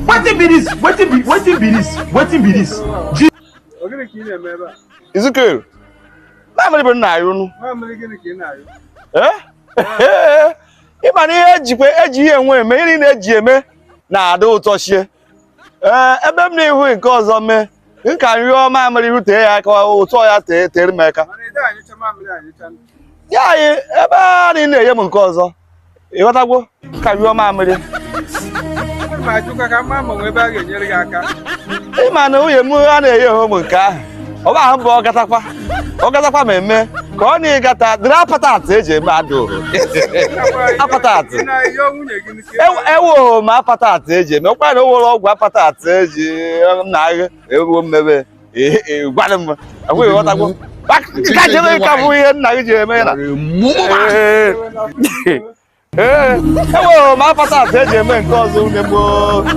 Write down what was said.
Wetin be this? Wetin be this? Ezekiel, mamịrị bụ nna ayụ nụ. Ịma na ihe eji ihe enwe eme, ihe na-eji eme na-adị ụtọ shie. Ebe m n'ihu nke ọzọ mee, nka rịọ mamịrị rute ya aka ụtọ ya tere m aka. Ya anyị ebe a na-enye m nke ọzọ. Ịghọtagwo ka rịọ mamịrị. Ịma na nwunye m a na-enye ụmụ nke ahụ. Ọ bụ ahụ bụ ọgatakwa ma eme ka ọ na-egata dịrị apatati eji eme adụ apatati ewu ma apatati eji eme ọkwa na owere ọgwụ apatati eji na-agha ewu mmebe gwara m enweghị ghọtagwo ka jere ka bụ ihe nna gị ji eme na ewu ma apatati eji eme nke ọzọ une gboo